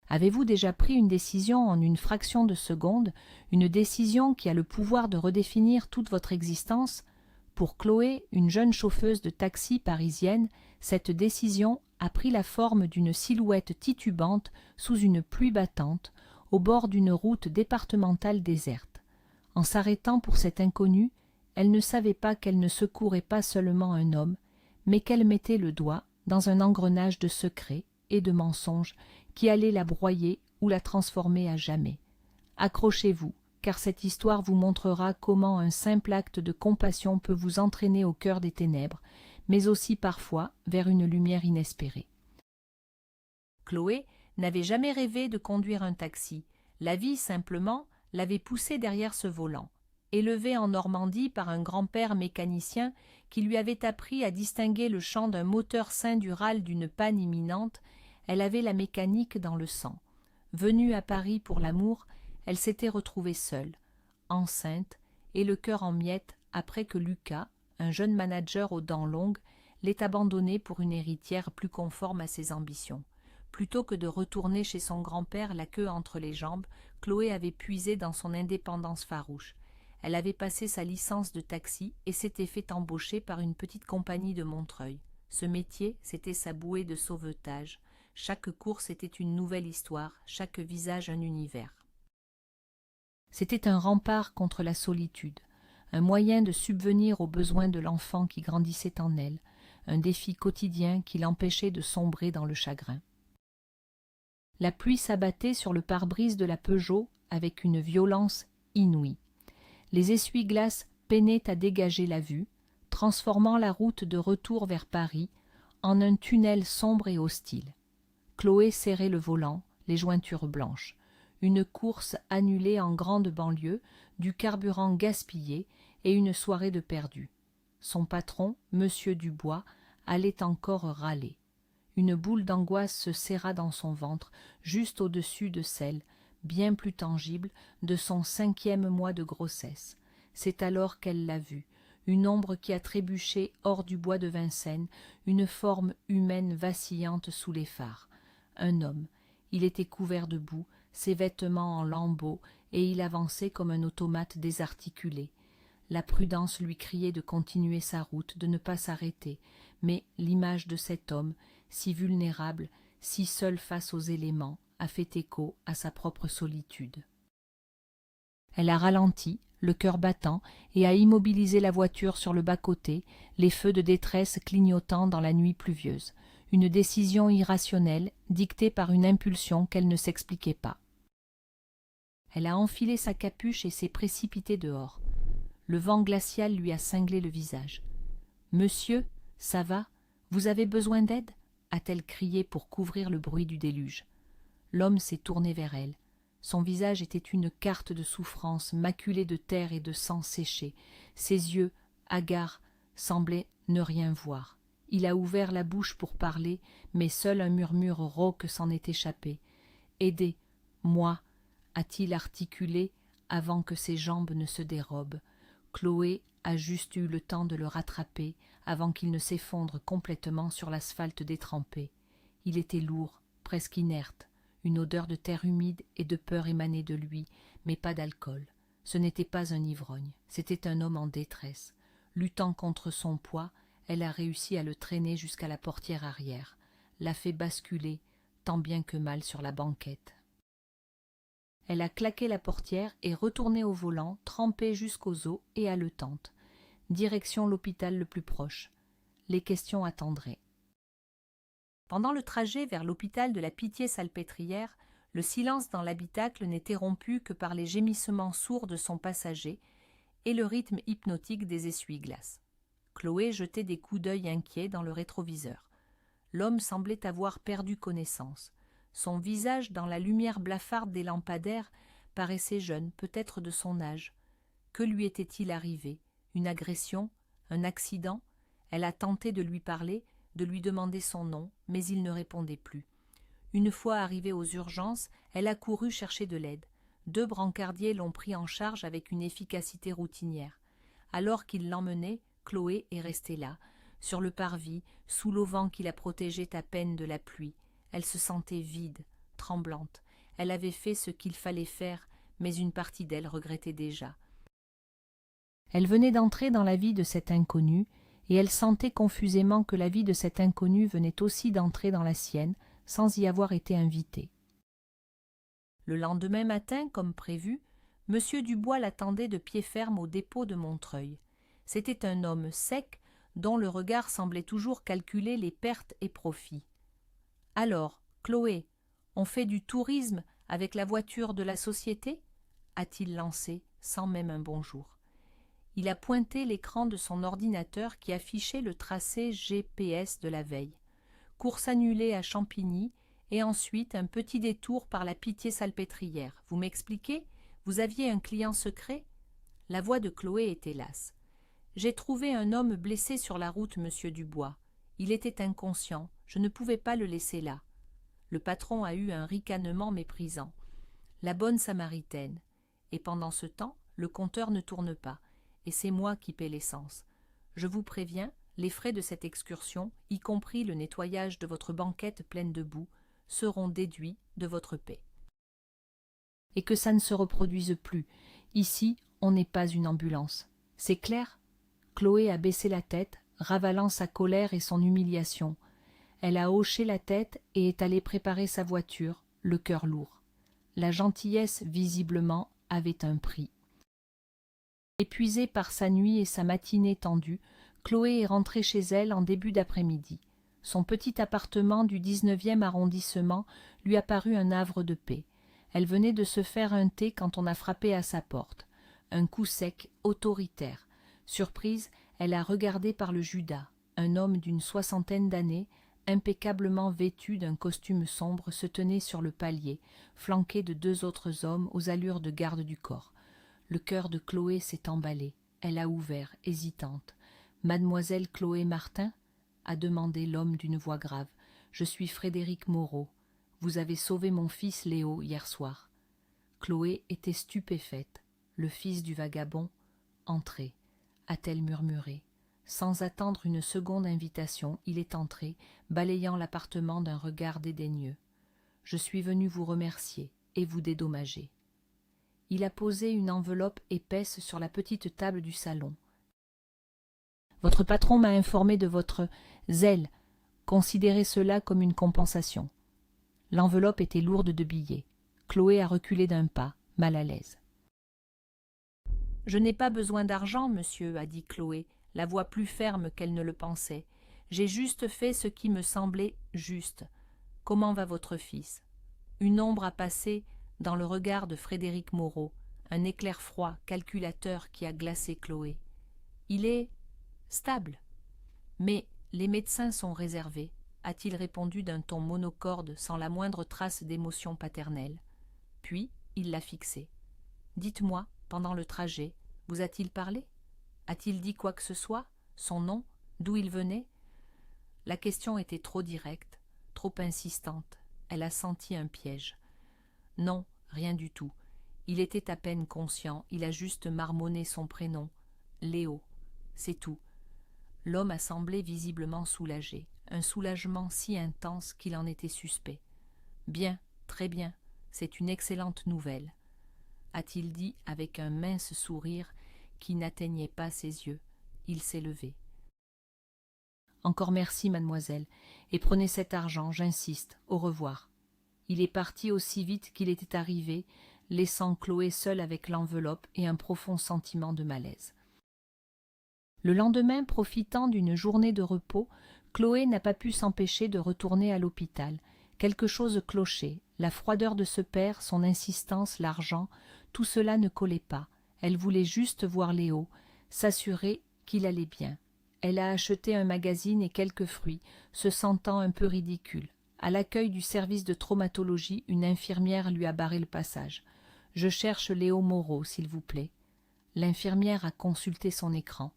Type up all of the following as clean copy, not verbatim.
Avez-vous déjà pris une décision en une fraction de seconde, une décision qui a le pouvoir de redéfinir toute votre existence? Pour Chloé, une jeune chauffeuse de taxi parisienne, cette décision a pris la forme d'une silhouette titubante sous une pluie battante, au bord d'une route départementale déserte. En s'arrêtant pour cet inconnu, elle ne savait pas qu'elle ne secourait pas seulement un homme, mais qu'elle mettait le doigt dans un engrenage de secrets et de mensonges qui allait la broyer ou la transformer à jamais. Accrochez-vous, car cette histoire vous montrera comment un simple acte de compassion peut vous entraîner au cœur des ténèbres, mais aussi parfois vers une lumière inespérée. Chloé n'avait jamais rêvé de conduire un taxi. La vie, simplement, l'avait poussée derrière ce volant. Élevée en Normandie par un grand-père mécanicien qui lui avait appris à distinguer le chant d'un moteur sain du râle d'une panne imminente, elle avait la mécanique dans le sang. Venue à Paris pour l'amour, elle s'était retrouvée seule, enceinte et le cœur en miettes après que Lucas, un jeune manager aux dents longues, l'ait abandonnée pour une héritière plus conforme à ses ambitions. Plutôt que de retourner chez son grand-père la queue entre les jambes, Chloé avait puisé dans son indépendance farouche. Elle avait passé sa licence de taxi et s'était fait embaucher par une petite compagnie de Montreuil. Ce métier, c'était sa bouée de sauvetage. Chaque course était une nouvelle histoire, chaque visage un univers. C'était un rempart contre la solitude, un moyen de subvenir aux besoins de l'enfant qui grandissait en elle, un défi quotidien qui l'empêchait de sombrer dans le chagrin. La pluie s'abattait sur le pare-brise de la Peugeot avec une violence inouïe. Les essuie-glaces peinaient à dégager la vue, transformant la route de retour vers Paris en un tunnel sombre et hostile. Chloé serrait le volant, les jointures blanches. Une course annulée en grande banlieue, du carburant gaspillé et une soirée de perdu. Son patron, Monsieur Dubois, allait encore râler. Une boule d'angoisse se serra dans son ventre, juste au-dessus de celle, bien plus tangible, de son 5e mois de grossesse. C'est alors qu'elle l'a vue, une ombre qui a trébuché hors du bois de Vincennes, une forme humaine vacillante sous les phares. Un homme. Il était couvert de boue, ses vêtements en lambeaux, et il avançait comme un automate désarticulé. La prudence lui criait de continuer sa route, de ne pas s'arrêter, mais l'image de cet homme, si vulnérable, si seul face aux éléments, a fait écho à sa propre solitude. Elle a ralenti, le cœur battant, et a immobilisé la voiture sur le bas-côté, les feux de détresse clignotant dans la nuit pluvieuse. Une décision irrationnelle, dictée par une impulsion qu'elle ne s'expliquait pas. Elle a enfilé sa capuche et s'est précipitée dehors. Le vent glacial lui a cinglé le visage. « Monsieur, ça va? Vous avez besoin d'aide ?» a-t-elle crié pour couvrir le bruit du déluge. L'homme s'est tourné vers elle. Son visage était une carte de souffrance maculée de terre et de sang séché. Ses yeux, hagards, semblaient ne rien voir. Il a ouvert la bouche pour parler, mais seul un murmure rauque s'en est échappé. « Aidez, moi !» a-t-il articulé avant que ses jambes ne se dérobent. Chloé a juste eu le temps de le rattraper avant qu'il ne s'effondre complètement sur l'asphalte détrempé. Il était lourd, presque inerte. Une odeur de terre humide et de peur émanait de lui, mais pas d'alcool. Ce n'était pas un ivrogne, c'était un homme en détresse. Luttant contre son poids, elle a réussi à le traîner jusqu'à la portière arrière, l'a fait basculer, tant bien que mal, sur la banquette. Elle a claqué la portière et retourné au volant, trempée jusqu'aux os et haletante. Direction l'hôpital le plus proche. Les questions attendraient. Pendant le trajet vers l'hôpital de la Pitié-Salpêtrière, le silence dans l'habitacle n'était rompu que par les gémissements sourds de son passager et le rythme hypnotique des essuie-glaces. Chloé jetait des coups d'œil inquiets dans le rétroviseur. L'homme semblait avoir perdu connaissance. Son visage, dans la lumière blafarde des lampadaires, paraissait jeune, peut-être de son âge. Que lui était-il arrivé? Une agression? Un accident? Elle a tenté de lui parler, de lui demander son nom, mais il ne répondait plus. Une fois arrivée aux urgences, elle a couru chercher de l'aide. 2 brancardiers l'ont pris en charge avec une efficacité routinière. Alors qu'ils l'emmenaient, Chloé est restée là, sur le parvis, sous l'auvent qui la protégeait à peine de la pluie. Elle se sentait vide, tremblante. Elle avait fait ce qu'il fallait faire, mais une partie d'elle regrettait déjà. Elle venait d'entrer dans la vie de cet inconnu, et elle sentait confusément que la vie de cet inconnu venait aussi d'entrer dans la sienne, sans y avoir été invitée. Le lendemain matin, comme prévu, M. Dubois l'attendait de pied ferme au dépôt de Montreuil. C'était un homme sec, dont le regard semblait toujours calculer les pertes et profits. « Alors, Chloé, on fait du tourisme avec la voiture de la société ?» a-t-il lancé, sans même un bonjour. Il a pointé l'écran de son ordinateur qui affichait le tracé GPS de la veille. Course annulée à Champigny, et ensuite un petit détour par la Pitié-Salpêtrière. Vous m'expliquez? Vous aviez un client secret? La voix de Chloé était lasse. J'ai trouvé un homme blessé sur la route, monsieur Dubois. Il était inconscient, je ne pouvais pas le laisser là. Le patron a eu un ricanement méprisant. La bonne Samaritaine. Et pendant ce temps, le compteur ne tourne pas, et c'est moi qui paie l'essence. Je vous préviens, les frais de cette excursion, y compris le nettoyage de votre banquette pleine de boue, seront déduits de votre paie. Et que ça ne se reproduise plus. Ici, on n'est pas une ambulance. C'est clair? Chloé a baissé la tête, ravalant sa colère et son humiliation. Elle a hoché la tête et est allée préparer sa voiture, le cœur lourd. La gentillesse, visiblement, avait un prix. Épuisée par sa nuit et sa matinée tendue, Chloé est rentrée chez elle en début d'après-midi. Son petit appartement du 19e arrondissement lui a paru un havre de paix. Elle venait de se faire un thé quand on a frappé à sa porte. Un coup sec, autoritaire. Surprise, elle a regardé par le Judas. Un homme d'une 60aine d'années, impeccablement vêtu d'un costume sombre, se tenait sur le palier, flanqué de 2 autres hommes aux allures de garde du corps. Le cœur de Chloé s'est emballé. Elle a ouvert, hésitante. « Mademoiselle Chloé Martin ?» a demandé l'homme d'une voix grave. « Je suis Frédéric Moreau. Vous avez sauvé mon fils Léo hier soir. » Chloé était stupéfaite. Le fils du vagabond, entré, a-t-elle murmuré. Sans attendre une seconde invitation, il est entré, balayant l'appartement d'un regard dédaigneux. « Je suis venu vous remercier et vous dédommager. » Il a posé une enveloppe épaisse sur la petite table du salon. « Votre patron m'a informé de votre zèle. Considérez cela comme une compensation. » L'enveloppe était lourde de billets. Chloé a reculé d'un pas, mal à l'aise. « Je n'ai pas besoin d'argent, monsieur, a dit Chloé, la voix plus ferme qu'elle ne le pensait. J'ai juste fait ce qui me semblait juste. Comment va votre fils? » Une ombre a passé dans le regard de Frédéric Moreau, un éclair froid, calculateur qui a glacé Chloé. Il est stable. Mais les médecins sont réservés, a-t-il répondu d'un ton monocorde sans la moindre trace d'émotion paternelle. Puis il l'a fixé. Dites-moi, pendant le trajet, vous a-t-il parlé? A-t-il dit quoi que ce soit? Son nom? D'où il venait? La question était trop directe, trop insistante. Elle a senti un piège. Non, rien du tout. Il était à peine conscient, il a juste marmonné son prénom. Léo, c'est tout. L'homme a semblé visiblement soulagé, un soulagement si intense qu'il en était suspect. Bien, très bien, c'est une excellente nouvelle, a-t-il dit avec un mince sourire qui n'atteignait pas ses yeux. Il s'est levé. Encore merci, mademoiselle, et prenez cet argent, j'insiste, au revoir. Il est parti aussi vite qu'il était arrivé, laissant Chloé seule avec l'enveloppe et un profond sentiment de malaise. Le lendemain, profitant d'une journée de repos, Chloé n'a pas pu s'empêcher de retourner à l'hôpital. Quelque chose clochait, la froideur de ce père, son insistance, l'argent, tout cela ne collait pas. Elle voulait juste voir Léo, s'assurer qu'il allait bien. Elle a acheté un magazine et quelques fruits, se sentant un peu ridicule. À l'accueil du service de traumatologie, une infirmière lui a barré le passage. « Je cherche Léo Moreau, s'il vous plaît. » L'infirmière a consulté son écran.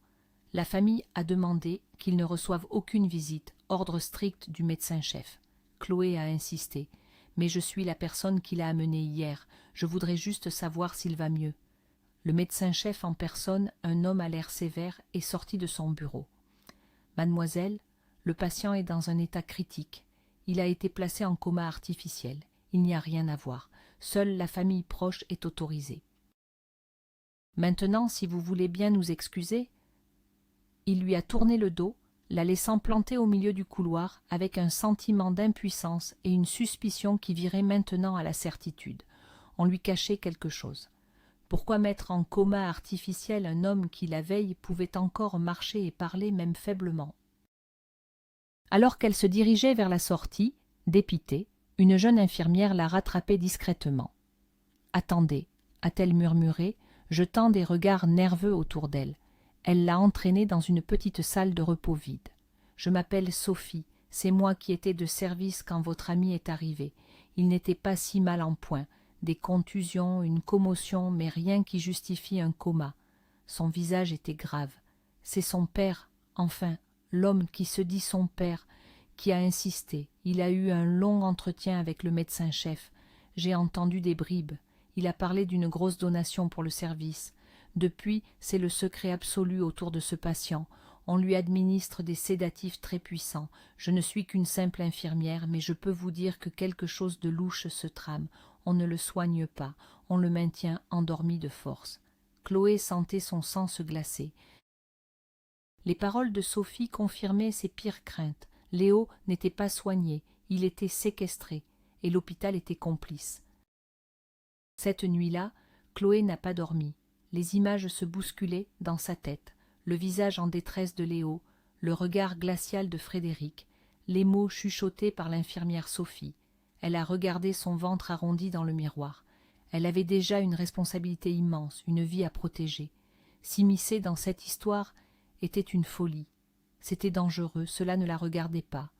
La famille a demandé qu'il ne reçoive aucune visite, ordre strict du médecin-chef. Chloé a insisté. « Mais je suis la personne qui l'a amené hier. Je voudrais juste savoir s'il va mieux. » Le médecin-chef en personne, un homme à l'air sévère, est sorti de son bureau. « Mademoiselle, le patient est dans un état critique. Il a été placé en coma artificiel. il n'y a rien à voir. Seule la famille proche est autorisée. Maintenant, si vous voulez bien nous excuser. » Il lui a tourné le dos, la laissant plantée au milieu du couloir, avec un sentiment d'impuissance et une suspicion qui virait maintenant à la certitude. On lui cachait quelque chose. Pourquoi mettre en coma artificiel un homme qui, la veille, pouvait encore marcher et parler, même faiblement? Alors qu'elle se dirigeait vers la sortie, dépitée, une jeune infirmière l'a rattrapée discrètement. « Attendez » a-t-elle murmuré, jetant des regards nerveux autour d'elle. Elle l'a entraînée dans une petite salle de repos vide. « Je m'appelle Sophie, c'est moi qui étais de service quand votre ami est arrivé. Il n'était pas si mal en point. Des contusions, une commotion, mais rien qui justifie un coma. Son visage était grave. C'est son père, enfin, l'homme qui se dit son père, qui a insisté. Il a eu un long entretien avec le médecin-chef. J'ai entendu des bribes. Il a parlé d'une grosse donation pour le service. Depuis, c'est le secret absolu autour de ce patient. On lui administre des sédatifs très puissants. Je ne suis qu'une simple infirmière, mais je peux vous dire que quelque chose de louche se trame. On ne le soigne pas, on le maintient endormi de force. » Chloé sentait son sang se glacer. Les paroles de Sophie confirmaient ses pires craintes. Léo n'était pas soigné, il était séquestré, et l'hôpital était complice. Cette nuit-là, Chloé n'a pas dormi. Les images se bousculaient dans sa tête, le visage en détresse de Léo, le regard glacial de Frédéric, les mots chuchotés par l'infirmière Sophie. Elle a regardé son ventre arrondi dans le miroir. Elle avait déjà une responsabilité immense, une vie à protéger. S'immiscer dans cette histoire était une folie. C'était dangereux, cela ne la regardait pas.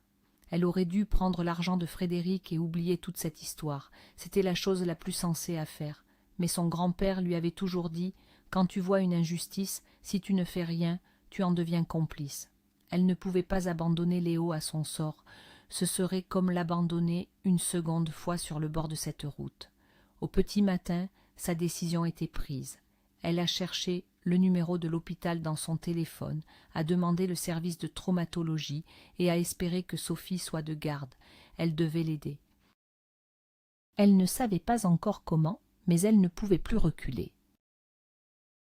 Elle aurait dû prendre l'argent de Frédéric et oublier toute cette histoire. C'était la chose la plus sensée à faire. Mais son grand-père lui avait toujours dit « Quand tu vois une injustice, si tu ne fais rien, tu en deviens complice. » Elle ne pouvait pas abandonner Léo à son sort. Ce serait comme l'abandonner une seconde fois sur le bord de cette route. Au petit matin, sa décision était prise. Elle a cherché le numéro de l'hôpital dans son téléphone, a demandé le service de traumatologie et a espéré que Sophie soit de garde. Elle devait l'aider. Elle ne savait pas encore comment, mais elle ne pouvait plus reculer.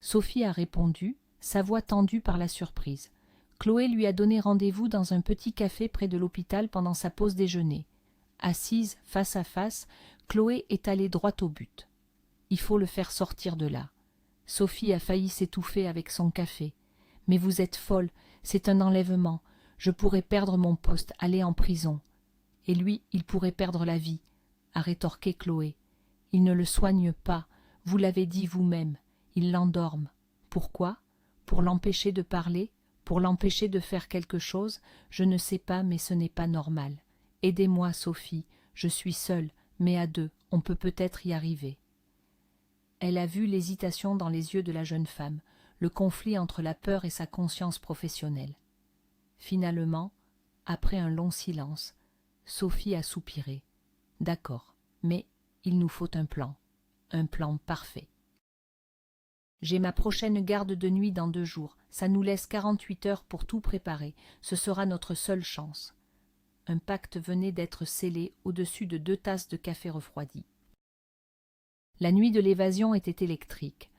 Sophie a répondu, sa voix tendue par la surprise. Chloé lui a donné rendez-vous dans un petit café près de l'hôpital pendant sa pause déjeuner. Assise face à face, Chloé est allée droit au but. Il faut le faire sortir de là. Sophie a failli s'étouffer avec son café. « Mais vous êtes folle, c'est un enlèvement. Je pourrais perdre mon poste, aller en prison. Et lui, il pourrait perdre la vie, » a rétorqué Chloé. « Il ne le soigne pas, vous l'avez dit vous-même. Il l'endorme. Pourquoi? Pour l'empêcher de parler? Pour l'empêcher de faire quelque chose? Je ne sais pas, mais ce n'est pas normal. Aidez-moi, Sophie. Je suis seule, mais à deux, on peut peut-être y arriver. » Elle a vu l'hésitation dans les yeux de la jeune femme, le conflit entre la peur et sa conscience professionnelle. Finalement, après un long silence, Sophie a soupiré. « D'accord, mais il nous faut un plan parfait. J'ai ma prochaine garde de nuit dans 2 jours, ça nous laisse 48 heures pour tout préparer, ce sera notre seule chance. » Un pacte venait d'être scellé au-dessus de 2 tasses de café refroidi. La nuit de l'évasion était électrique.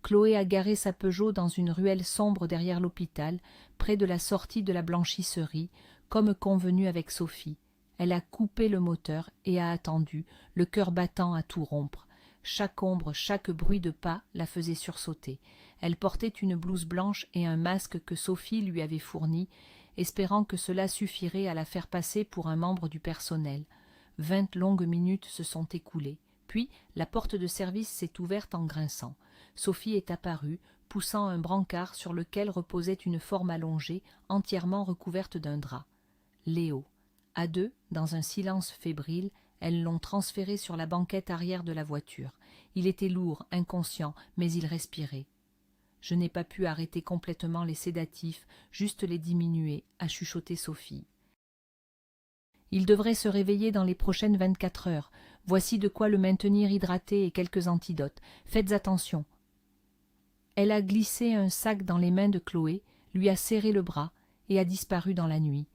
Chloé a garé sa Peugeot dans une ruelle sombre derrière l'hôpital, près de la sortie de la blanchisserie, comme convenu avec Sophie. Elle a coupé le moteur et a attendu, le cœur battant à tout rompre. Chaque ombre, chaque bruit de pas la faisait sursauter. Elle portait une blouse blanche et un masque que Sophie lui avait fourni, espérant que cela suffirait à la faire passer pour un membre du personnel. 20 longues minutes se sont écoulées. Puis, la porte de service s'est ouverte en grinçant. Sophie est apparue, poussant un brancard sur lequel reposait une forme allongée, entièrement recouverte d'un drap. Léo. À deux, dans un silence fébrile, elles l'ont transféré sur la banquette arrière de la voiture. Il était lourd, inconscient, mais il respirait. « Je n'ai pas pu arrêter complètement les sédatifs, juste les diminuer, » a chuchoté Sophie. « Il devrait se réveiller dans les prochaines 24 heures. Voici de quoi le maintenir hydraté et quelques antidotes. Faites attention. » Elle a glissé un sac dans les mains de Chloé, lui a serré le bras et a disparu dans la nuit.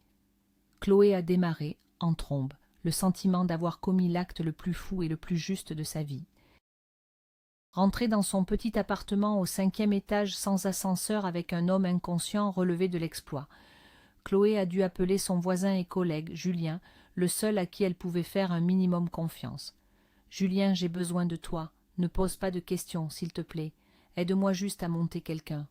Chloé a démarré, en trombe. le sentiment d'avoir commis l'acte le plus fou et le plus juste de sa vie. Rentrée dans son petit appartement au 5e étage sans ascenseur avec un homme inconscient relevé de l'exploit, Chloé a dû appeler son voisin et collègue, Julien, le seul à qui elle pouvait faire un minimum confiance. « Julien, j'ai besoin de toi. Ne pose pas de questions, s'il te plaît. Aide-moi juste à monter quelqu'un. »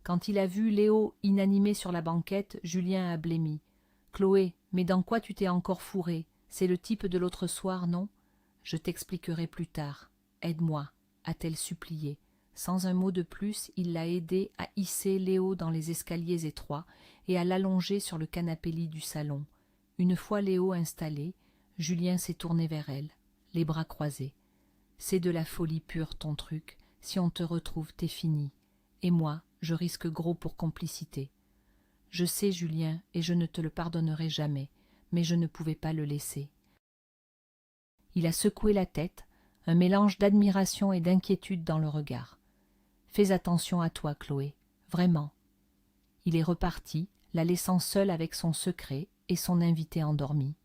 Quand il a vu Léo inanimé sur la banquette, Julien a blêmi. « Chloé, mais dans quoi tu t'es encore fourrée? C'est le type de l'autre soir, non? Je t'expliquerai plus tard. Aide-moi, » a-t-elle supplié. Sans un mot de plus, il l'a aidée à hisser Léo dans les escaliers étroits et à l'allonger sur le canapé-lit du salon. Une fois Léo installé, Julien s'est tourné vers elle, les bras croisés. « C'est de la folie pure, ton truc. Si on te retrouve, t'es fini. Et moi, je risque gros pour complicité. Je sais, Julien, et je ne te le pardonnerai jamais, mais je ne pouvais pas le laisser. » Il a secoué la tête, un mélange d'admiration et d'inquiétude dans le regard. « Fais attention à toi, Chloé, vraiment. » Il est reparti, la laissant seule avec son secret et son invité endormi.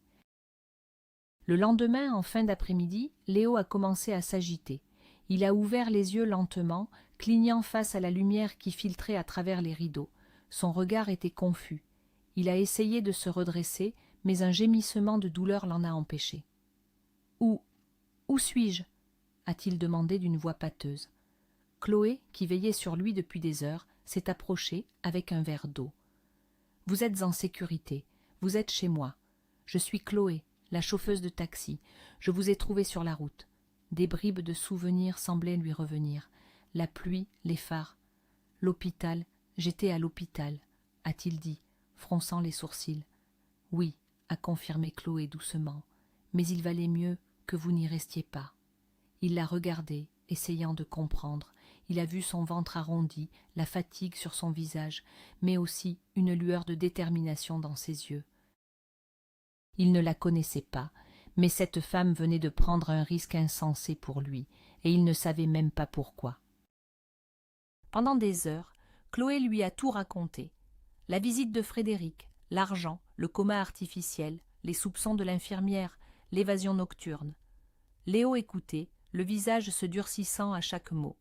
Le lendemain, en fin d'après-midi, Léo a commencé à s'agiter. Il a ouvert les yeux lentement, clignant face à la lumière qui filtrait à travers les rideaux. Son regard était confus. Il a essayé de se redresser, mais un gémissement de douleur l'en a empêché. « Où suis-je » a-t-il demandé d'une voix pâteuse. Chloé, qui veillait sur lui depuis des heures, s'est approchée avec un verre d'eau. « Vous êtes en sécurité. Vous êtes chez moi. Je suis Chloé, la chauffeuse de taxi. Je vous ai trouvé sur la route. » Des bribes de souvenirs semblaient lui revenir. La pluie, les phares. « L'hôpital, j'étais à l'hôpital, » a-t-il dit, fronçant les sourcils. « Oui, » a confirmé Chloé doucement, « mais il valait mieux que vous n'y restiez pas. » Il l'a regardée, essayant de comprendre. Il a vu son ventre arrondi, la fatigue sur son visage, mais aussi une lueur de détermination dans ses yeux. Il ne la connaissait pas, mais cette femme venait de prendre un risque insensé pour lui, et il ne savait même pas pourquoi. Pendant des heures, Chloé lui a tout raconté. La visite de Frédéric, l'argent, le coma artificiel, les soupçons de l'infirmière, l'évasion nocturne. Léo écoutait, le visage se durcissant à chaque mot.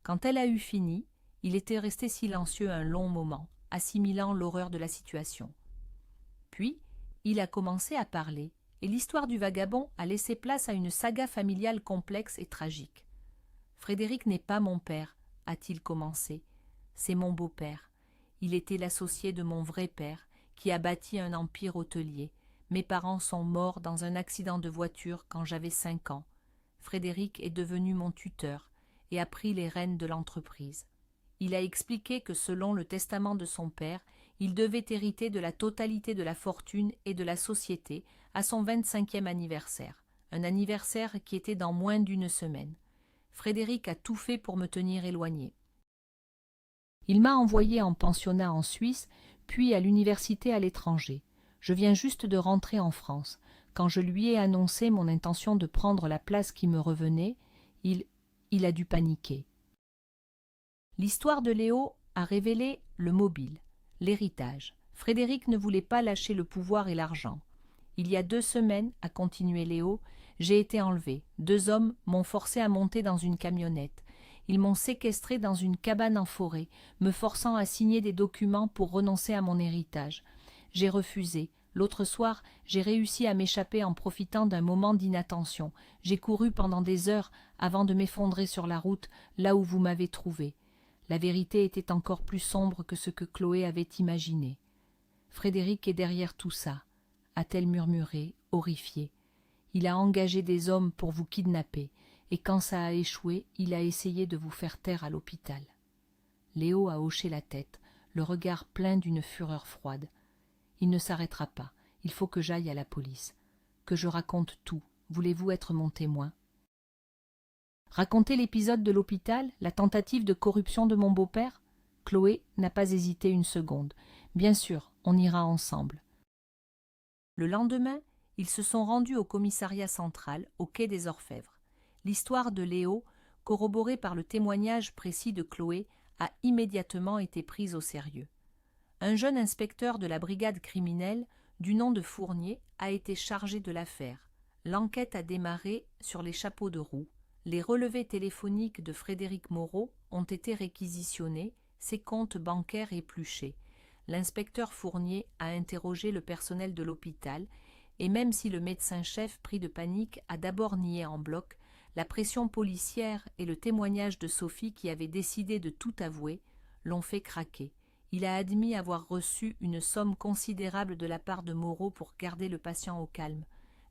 Quand elle a eu fini, il était resté silencieux un long moment, assimilant l'horreur de la situation. Puis, il a commencé à parler, et l'histoire du vagabond a laissé place à une saga familiale complexe et tragique. « Frédéric n'est pas mon père, » a-t-il commencé. « C'est mon beau-père. Il était l'associé de mon vrai père, qui a bâti un empire hôtelier. Mes parents sont morts dans un accident de voiture quand j'avais 5 ans. Frédéric est devenu mon tuteur et a pris les rênes de l'entreprise. Il a expliqué que selon le testament de son père, il devait hériter de la totalité de la fortune et de la société à son 25e anniversaire, un anniversaire qui était dans moins d'1 semaine. Frédéric a tout fait pour me tenir éloigné. Il m'a envoyé en pensionnat en Suisse, puis à l'université à l'étranger. Je viens juste de rentrer en France. Quand je lui ai annoncé mon intention de prendre la place qui me revenait, il a dû paniquer. L'histoire de Léo a révélé le mobile, l'héritage. Frédéric ne voulait pas lâcher le pouvoir et l'argent. Il y a 2 semaines, a continué Léo, j'ai été enlevé. 2 hommes m'ont forcé à monter dans une camionnette. Ils m'ont séquestré dans une cabane en forêt, me forçant à signer des documents pour renoncer à mon héritage. J'ai refusé. L'autre soir, j'ai réussi à m'échapper en profitant d'un moment d'inattention. J'ai couru pendant des heures avant de m'effondrer sur la route, là où vous m'avez trouvé. La vérité était encore plus sombre que ce que Chloé avait imaginé. Frédéric est derrière tout ça, a-t-elle murmuré, horrifiée. Il a engagé des hommes pour vous kidnapper, et quand ça a échoué, il a essayé de vous faire taire à l'hôpital. Léo a hoché la tête, le regard plein d'une fureur froide. Il ne s'arrêtera pas, il faut que j'aille à la police, que je raconte tout. Voulez-vous être mon témoin? Raconter l'épisode de l'hôpital, la tentative de corruption de mon beau-père? Chloé n'a pas hésité une seconde. Bien sûr, on ira ensemble. Le lendemain, ils se sont rendus au commissariat central, au quai des Orfèvres. L'histoire de Léo, corroborée par le témoignage précis de Chloé, a immédiatement été prise au sérieux. Un jeune inspecteur de la brigade criminelle, du nom de Fournier, a été chargé de l'affaire. L'enquête a démarré sur les chapeaux de roue. Les relevés téléphoniques de Frédéric Moreau ont été réquisitionnés, ses comptes bancaires épluchés. L'inspecteur Fournier a interrogé le personnel de l'hôpital, et même si le médecin-chef, pris de panique, a d'abord nié en bloc, la pression policière et le témoignage de Sophie qui avait décidé de tout avouer l'ont fait craquer. Il a admis avoir reçu une somme considérable de la part de Moreau pour garder le patient au calme.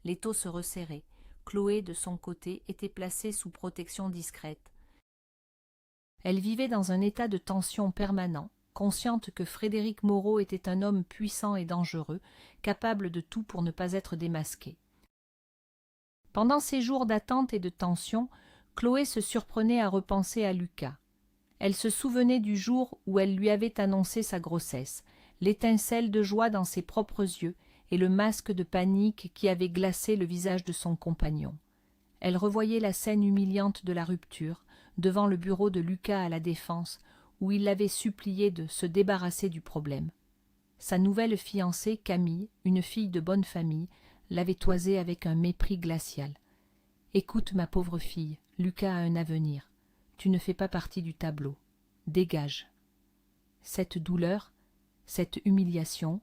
L'étau se resserrait. Chloé, de son côté, était placée sous protection discrète. Elle vivait dans un état de tension permanent, consciente que Frédéric Moreau était un homme puissant et dangereux, capable de tout pour ne pas être démasqué. Pendant ces jours d'attente et de tension, Chloé se surprenait à repenser à Lucas. Elle se souvenait du jour où elle lui avait annoncé sa grossesse, l'étincelle de joie dans ses propres yeux et le masque de panique qui avait glacé le visage de son compagnon. Elle revoyait la scène humiliante de la rupture, devant le bureau de Lucas à la Défense, où il l'avait supplié de se débarrasser du problème. Sa nouvelle fiancée, Camille, une fille de bonne famille, l'avait toisée avec un mépris glacial. « Écoute, ma pauvre fille, Lucas a un avenir. Tu ne fais pas partie du tableau. Dégage. » Cette douleur, cette humiliation,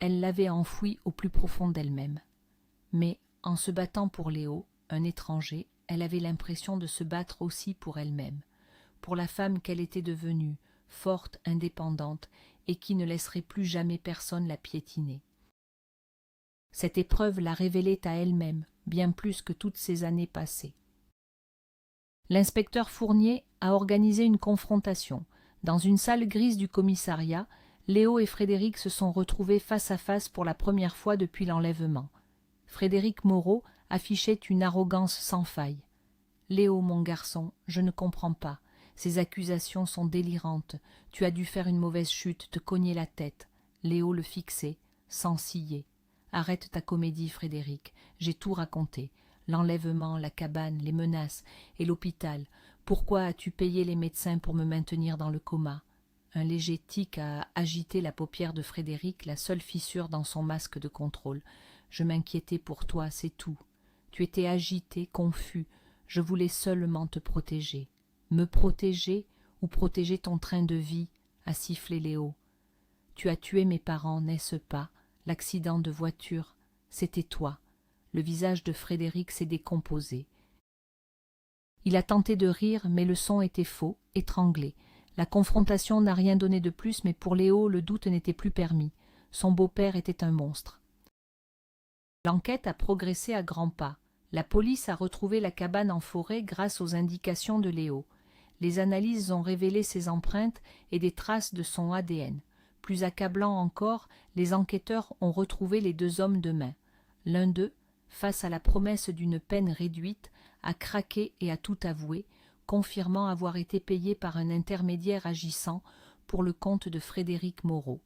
elle l'avait enfouie au plus profond d'elle-même. Mais, en se battant pour Léo, un étranger, elle avait l'impression de se battre aussi pour elle-même, pour la femme qu'elle était devenue, forte, indépendante, et qui ne laisserait plus jamais personne la piétiner. Cette épreuve la révélait à elle-même, bien plus que toutes ces années passées. L'inspecteur Fournier a organisé une confrontation. Dans une salle grise du commissariat, Léo et Frédéric se sont retrouvés face à face pour la première fois depuis l'enlèvement. Frédéric Moreau affichait une arrogance sans faille. « Léo, mon garçon, je ne comprends pas. Ces accusations sont délirantes. Tu as dû faire une mauvaise chute, te cogner la tête. » Léo le fixait, sans ciller. « Arrête ta comédie, Frédéric. J'ai tout raconté. L'enlèvement, la cabane, les menaces et l'hôpital. Pourquoi as-tu payé les médecins pour me maintenir dans le coma ?» Un léger tic a agité la paupière de Frédéric, la seule fissure dans son masque de contrôle. « Je m'inquiétais pour toi, c'est tout. Tu étais agité, confus. Je voulais seulement te protéger. »« Me protéger ou protéger ton train de vie ?» a sifflé Léo. « Tu as tué mes parents, n'est-ce pas? L'accident de voiture, c'était toi. » Le visage de Frédéric s'est décomposé. Il a tenté de rire, mais le son était faux, étranglé. La confrontation n'a rien donné de plus, mais pour Léo, le doute n'était plus permis. Son beau-père était un monstre. L'enquête a progressé à grands pas. La police a retrouvé la cabane en forêt grâce aux indications de Léo. Les analyses ont révélé ses empreintes et des traces de son ADN. Plus accablant encore, les enquêteurs ont retrouvé les deux hommes de main. L'un d'eux, face à la promesse d'une peine réduite, a craqué et a tout avoué, confirmant avoir été payé par un intermédiaire agissant pour le compte de Frédéric Moreau.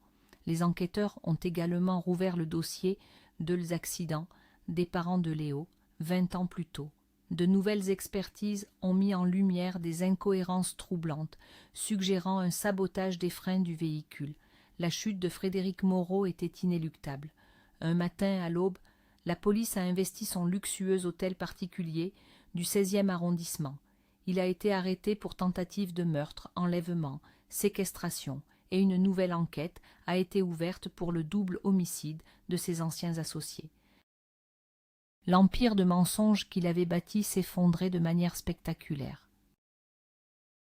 Les enquêteurs ont également rouvert le dossier de l'accident des parents de Léo, 20 ans plus tôt. De nouvelles expertises ont mis en lumière des incohérences troublantes, suggérant un sabotage des freins du véhicule. La chute de Frédéric Moreau était inéluctable. Un matin, à l'aube, la police a investi son luxueux hôtel particulier du 16e arrondissement. Il a été arrêté pour tentative de meurtre, enlèvement, séquestration, et une nouvelle enquête a été ouverte pour le double homicide de ses anciens associés. L'empire de mensonges qu'il avait bâti s'effondrait de manière spectaculaire.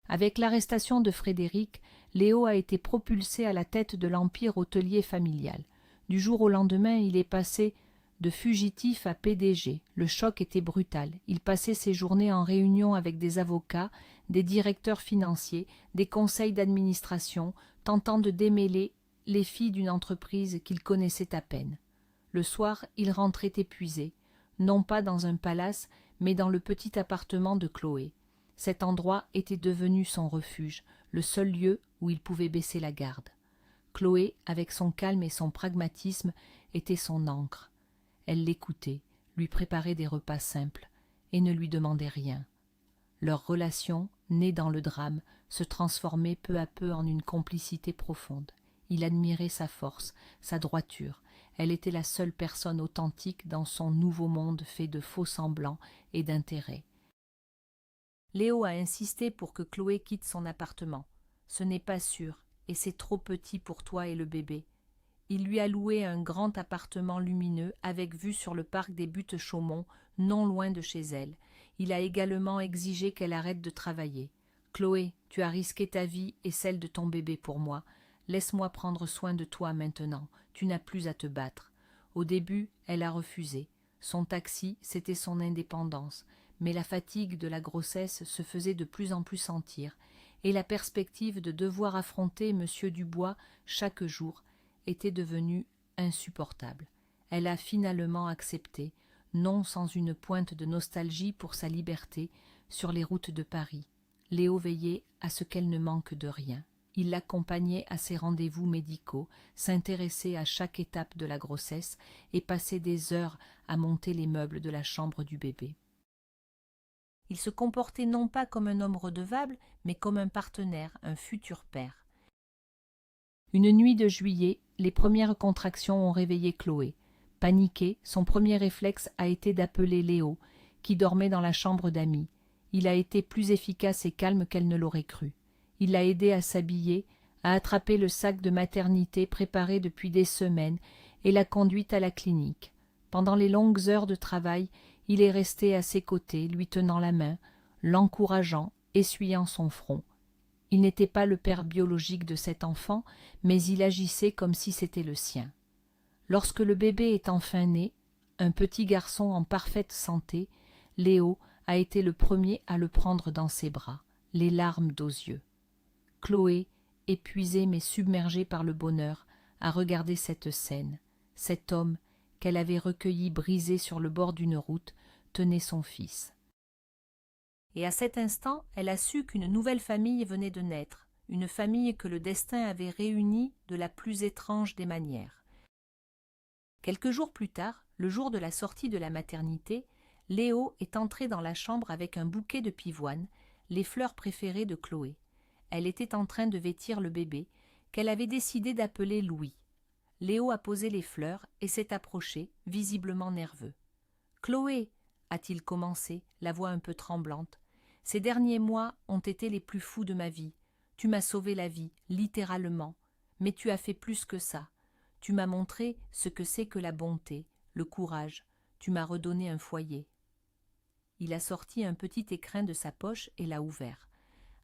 Avec l'arrestation de Frédéric, Léo a été propulsé à la tête de l'empire hôtelier familial. Du jour au lendemain, il est passé de fugitif à PDG. Le choc était brutal. Il passait ses journées en réunion avec des avocats, des directeurs financiers, des conseils d'administration, tentant de démêler les filles d'une entreprise qu'il connaissait à peine. Le soir, il rentrait épuisé, non pas dans un palace, mais dans le petit appartement de Chloé. Cet endroit était devenu son refuge, le seul lieu où il pouvait baisser la garde. Chloé, avec son calme et son pragmatisme, était son ancre. Elle l'écoutait, lui préparait des repas simples, et ne lui demandait rien. Leur relation, née dans le drame, se transformait peu à peu en une complicité profonde. Il admirait sa force, sa droiture. Elle était la seule personne authentique dans son nouveau monde fait de faux semblants et d'intérêts. Léo a insisté pour que Chloé quitte son appartement. Ce n'est pas sûr, et c'est trop petit pour toi et le bébé. Il lui a loué un grand appartement lumineux avec vue sur le parc des Buttes-Chaumont, non loin de chez elle. Il a également exigé qu'elle arrête de travailler. « Chloé, tu as risqué ta vie et celle de ton bébé pour moi. Laisse-moi prendre soin de toi maintenant. Tu n'as plus à te battre. » Au début, elle a refusé. Son taxi, c'était son indépendance. Mais la fatigue de la grossesse se faisait de plus en plus sentir, et la perspective de devoir affronter M. Dubois chaque jour était devenue insupportable. Elle a finalement accepté, non sans une pointe de nostalgie pour sa liberté, sur les routes de Paris. Léo veillait à ce qu'elle ne manque de rien. Il l'accompagnait à ses rendez-vous médicaux, s'intéressait à chaque étape de la grossesse et passait des heures à monter les meubles de la chambre du bébé. Il se comportait non pas comme un homme redevable, mais comme un partenaire, un futur père. Une nuit de juillet, les premières contractions ont réveillé Chloé. Paniquée, son premier réflexe a été d'appeler Léo, qui dormait dans la chambre d'amis. Il a été plus efficace et calme qu'elle ne l'aurait cru. Il l'a aidée à s'habiller, à attraper le sac de maternité préparé depuis des semaines et l'a conduite à la clinique. Pendant les longues heures de travail, il est resté à ses côtés, lui tenant la main, l'encourageant, essuyant son front. Il n'était pas le père biologique de cet enfant, mais il agissait comme si c'était le sien. Lorsque le bébé est enfin né, un petit garçon en parfaite santé, Léo a été le premier à le prendre dans ses bras, les larmes aux yeux. Chloé, épuisée mais submergée par le bonheur, a regardé cette scène. Cet homme, qu'elle avait recueilli brisé sur le bord d'une route, tenait son fils. Et à cet instant, elle a su qu'une nouvelle famille venait de naître, une famille que le destin avait réunie de la plus étrange des manières. Quelques jours plus tard, le jour de la sortie de la maternité, Léo est entré dans la chambre avec un bouquet de pivoines, les fleurs préférées de Chloé. Elle était en train de vêtir le bébé, qu'elle avait décidé d'appeler Louis. Léo a posé les fleurs et s'est approché, visiblement nerveux. « Chloé !» a-t-il commencé, la voix un peu tremblante. « Ces derniers mois ont été les plus fous de ma vie. Tu m'as sauvé la vie, littéralement. Mais tu as fait plus que ça. Tu m'as montré ce que c'est que la bonté, le courage. Tu m'as redonné un foyer. » Il a sorti un petit écrin de sa poche et l'a ouvert.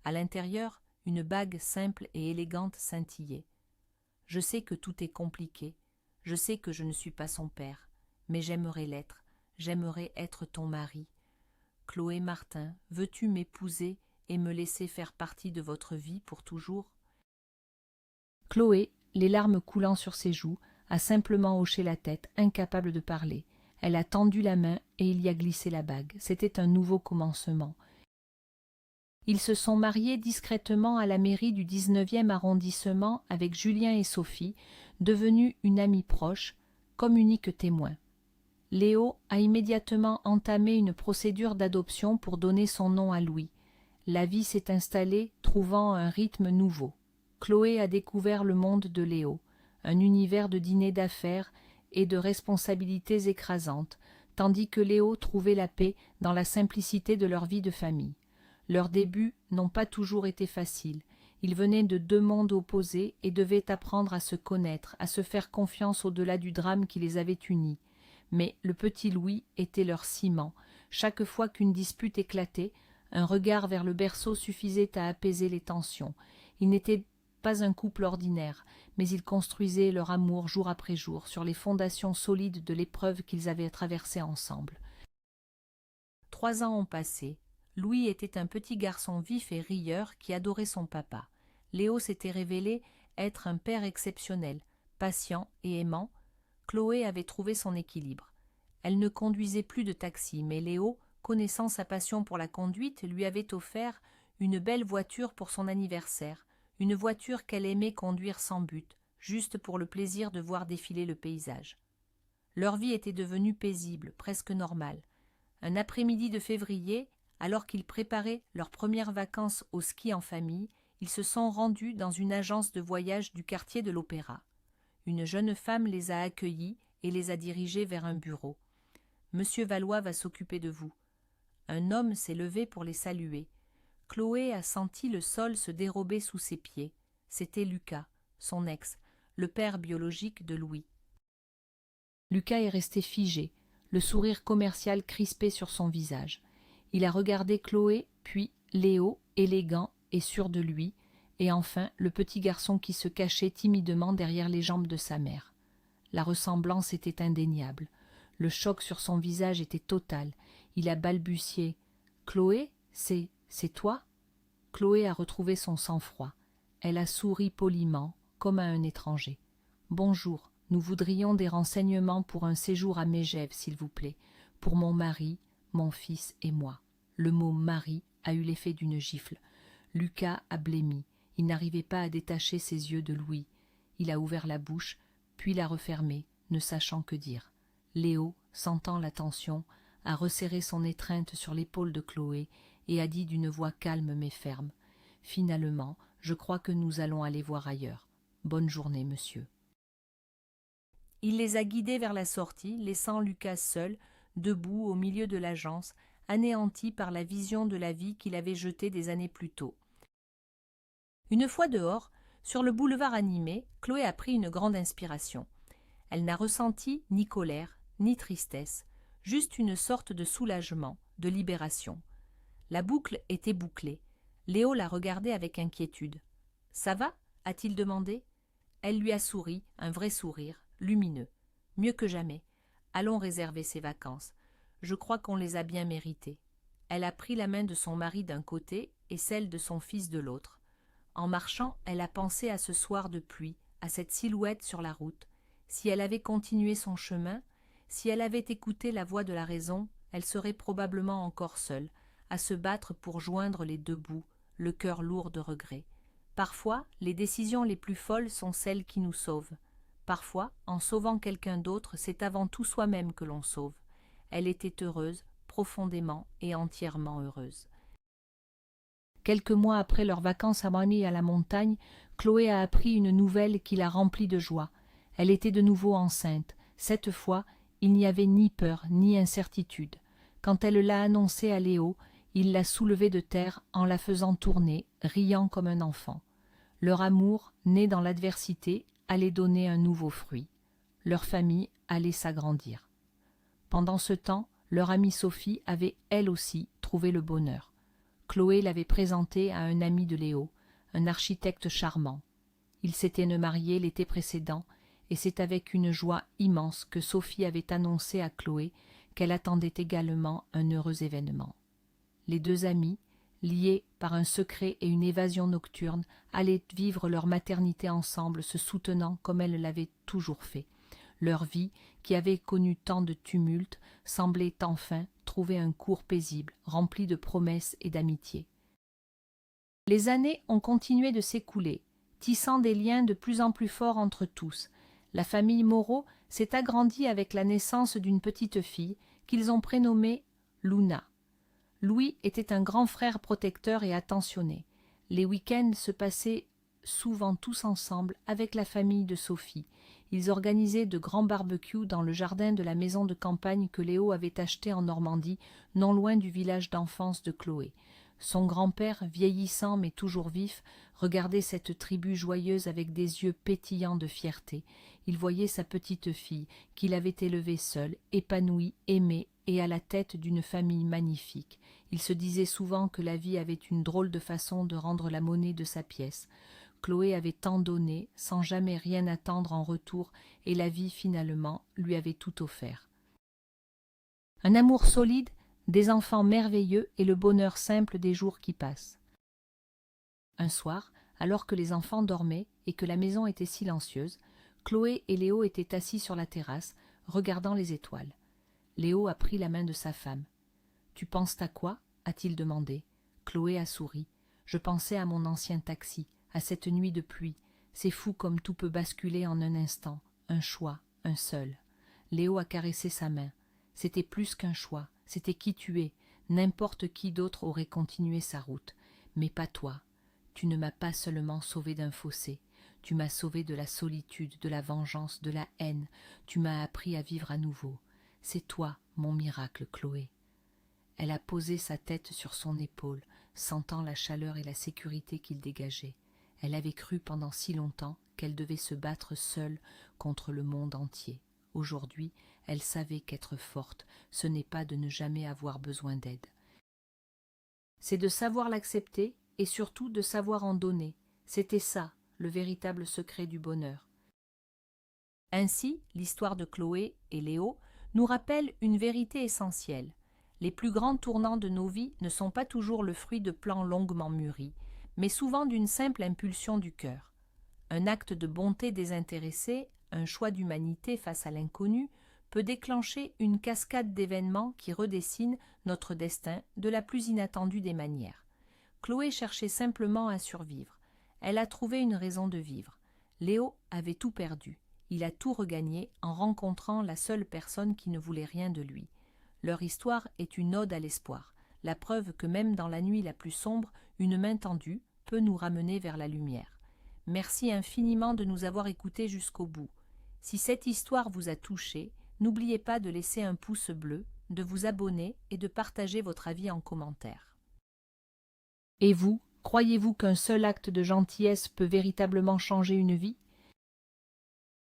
À l'intérieur, une bague simple et élégante scintillait. « Je sais que tout est compliqué. Je sais que je ne suis pas son père. Mais j'aimerais l'être. J'aimerais être ton mari. Chloé Martin, veux-tu m'épouser et me laisser faire partie de votre vie pour toujours ?» Chloé, les larmes coulant sur ses joues, a simplement hoché la tête, incapable de parler. Elle a tendu la main et il y a glissé la bague. C'était un nouveau commencement. Ils se sont mariés discrètement à la mairie du 19e arrondissement avec Julien et Sophie, devenus une amie proche, comme unique témoin. Léo a immédiatement entamé une procédure d'adoption pour donner son nom à Louis. La vie s'est installée, trouvant un rythme nouveau. Chloé a découvert le monde de Léo, un univers de dîners d'affaires et de responsabilités écrasantes, tandis que Léo trouvait la paix dans la simplicité de leur vie de famille. Leurs débuts n'ont pas toujours été faciles. Ils venaient de deux mondes opposés et devaient apprendre à se connaître, à se faire confiance au-delà du drame qui les avait unis. Mais le petit Louis était leur ciment. Chaque fois qu'une dispute éclatait, un regard vers le berceau suffisait à apaiser les tensions. Ils n'étaient pas un couple ordinaire, mais ils construisaient leur amour jour après jour sur les fondations solides de l'épreuve qu'ils avaient traversée ensemble. 3 ans ont passé. Louis était un petit garçon vif et rieur qui adorait son papa. Léo s'était révélé être un père exceptionnel, patient et aimant. Chloé avait trouvé son équilibre. Elle ne conduisait plus de taxi, mais Léo, connaissant sa passion pour la conduite, lui avait offert une belle voiture pour son anniversaire, une voiture qu'elle aimait conduire sans but, juste pour le plaisir de voir défiler le paysage. Leur vie était devenue paisible, presque normale. Un après-midi de février, alors qu'ils préparaient leurs premières vacances au ski en famille, ils se sont rendus dans une agence de voyage du quartier de l'Opéra. une jeune femme les a accueillis et les a dirigés vers un bureau. « Monsieur Valois va s'occuper de vous. » Un homme s'est levé pour les saluer. Chloé a senti le sol se dérober sous ses pieds. C'était Lucas, son ex, le père biologique de Louis. Lucas est resté figé, le sourire commercial crispé sur son visage. Il a regardé Chloé, puis Léo, élégant et sûr de lui, et enfin le petit garçon qui se cachait timidement derrière les jambes de sa mère. La ressemblance était indéniable. Le choc sur son visage était total. Il a balbutié. « Chloé, c'est toi ?» Chloé a retrouvé son sang-froid. Elle a souri poliment, comme à un étranger. « Bonjour, nous voudrions des renseignements pour un séjour à Mégève, s'il vous plaît, pour mon mari, mon fils et moi. » Le mot « mari » a eu l'effet d'une gifle. Lucas a blêmi. Il n'arrivait pas à détacher ses yeux de Louis. Il a ouvert la bouche, puis l'a refermée, ne sachant que dire. Léo, sentant la tension, a resserré son étreinte sur l'épaule de Chloé et a dit d'une voix calme mais ferme. « Finalement, je crois que nous allons aller voir ailleurs. Bonne journée, monsieur. » Il les a guidés vers la sortie, laissant Lucas seul, debout au milieu de l'agence, anéanti par la vision de la vie qu'il avait jetée des années plus tôt. Une fois dehors, sur le boulevard animé, Chloé a pris une grande inspiration. Elle n'a ressenti ni colère, ni tristesse, juste une sorte de soulagement, de libération. La boucle était bouclée. Léo la regardait avec inquiétude. « Ça va ?» a-t-il demandé. Elle lui a souri, un vrai sourire, lumineux. « Mieux que jamais. Allons réserver ses vacances. Je crois qu'on les a bien méritées. » Elle a pris la main de son mari d'un côté et celle de son fils de l'autre. En marchant, elle a pensé à ce soir de pluie, à cette silhouette sur la route. Si elle avait continué son chemin, si elle avait écouté la voix de la raison, elle serait probablement encore seule, à se battre pour joindre les deux bouts, le cœur lourd de regrets. Parfois, les décisions les plus folles sont celles qui nous sauvent. Parfois, en sauvant quelqu'un d'autre, c'est avant tout soi-même que l'on sauve. Elle était heureuse, profondément et entièrement heureuse. Quelques mois après leurs vacances à Manille à la montagne, Chloé a appris une nouvelle qui la remplit de joie. Elle était de nouveau enceinte. Cette fois, il n'y avait ni peur ni incertitude. Quand elle l'a annoncé à Léo, il l'a soulevée de terre en la faisant tourner, riant comme un enfant. Leur amour, né dans l'adversité, allait donner un nouveau fruit. Leur famille allait s'agrandir. Pendant ce temps, leur amie Sophie avait, elle aussi, trouvé le bonheur. Chloé l'avait présentée à un ami de Léo, un architecte charmant. Ils s'étaient mariés l'été précédent, et c'est avec une joie immense que Sophie avait annoncé à Chloé qu'elle attendait également un heureux événement. Les deux amis, liés par un secret et une évasion nocturne, allaient vivre leur maternité ensemble, se soutenant comme elles l'avaient toujours fait. Leur vie, qui avait connu tant de tumultes, semblait enfin trouver un cours paisible, rempli de promesses et d'amitié. Les années ont continué de s'écouler, tissant des liens de plus en plus forts entre tous. La famille Moreau s'est agrandie avec la naissance d'une petite fille qu'ils ont prénommée Luna. Louis était un grand frère protecteur et attentionné. Les week-ends se passaient souvent tous ensemble avec la famille de Sophie. Ils organisaient de grands barbecues dans le jardin de la maison de campagne que Léo avait achetée en Normandie, non loin du village d'enfance de Chloé. Son grand-père, vieillissant mais toujours vif, regardait cette tribu joyeuse avec des yeux pétillants de fierté. Il voyait sa petite fille, qu'il avait élevée seule, épanouie, aimée et à la tête d'une famille magnifique. Il se disait souvent que la vie avait une drôle de façon de rendre la monnaie de sa pièce. Chloé avait tant donné, sans jamais rien attendre en retour, et la vie, finalement, lui avait tout offert. Un amour solide, des enfants merveilleux et le bonheur simple des jours qui passent. Un soir, alors que les enfants dormaient et que la maison était silencieuse, Chloé et Léo étaient assis sur la terrasse, regardant les étoiles. Léo a pris la main de sa femme. « Tu penses à quoi ?» a-t-il demandé. Chloé a souri. « Je pensais à mon ancien taxi, à cette nuit de pluie. C'est fou comme tout peut basculer en un instant. Un choix, un seul. » Léo a caressé sa main. C'était plus qu'un choix, c'était qui tu es. N'importe qui d'autre aurait continué sa route. Mais pas toi. Tu ne m'as pas seulement sauvé d'un fossé. Tu m'as sauvée de la solitude, de la vengeance, de la haine. Tu m'as appris à vivre à nouveau. C'est toi, mon miracle, Chloé. » Elle a posé sa tête sur son épaule, sentant la chaleur et la sécurité qu'il dégageait. Elle avait cru pendant si longtemps qu'elle devait se battre seule contre le monde entier. Aujourd'hui, elle savait qu'être forte, ce n'est pas de ne jamais avoir besoin d'aide. C'est de savoir l'accepter et surtout de savoir en donner. C'était ça, le véritable secret du bonheur. Ainsi, l'histoire de Chloé et Léo nous rappelle une vérité essentielle. Les plus grands tournants de nos vies ne sont pas toujours le fruit de plans longuement mûris, mais souvent d'une simple impulsion du cœur. Un acte de bonté désintéressée, un choix d'humanité face à l'inconnu, peut déclencher une cascade d'événements qui redessinent notre destin de la plus inattendue des manières. Chloé cherchait simplement à survivre. Elle a trouvé une raison de vivre. Léo avait tout perdu. Il a tout regagné en rencontrant la seule personne qui ne voulait rien de lui. Leur histoire est une ode à l'espoir, la preuve que même dans la nuit la plus sombre, une main tendue peut nous ramener vers la lumière. Merci infiniment de nous avoir écoutés jusqu'au bout. Si cette histoire vous a touché, n'oubliez pas de laisser un pouce bleu, de vous abonner et de partager votre avis en commentaire. Et vous, croyez-vous qu'un seul acte de gentillesse peut véritablement changer une vie ?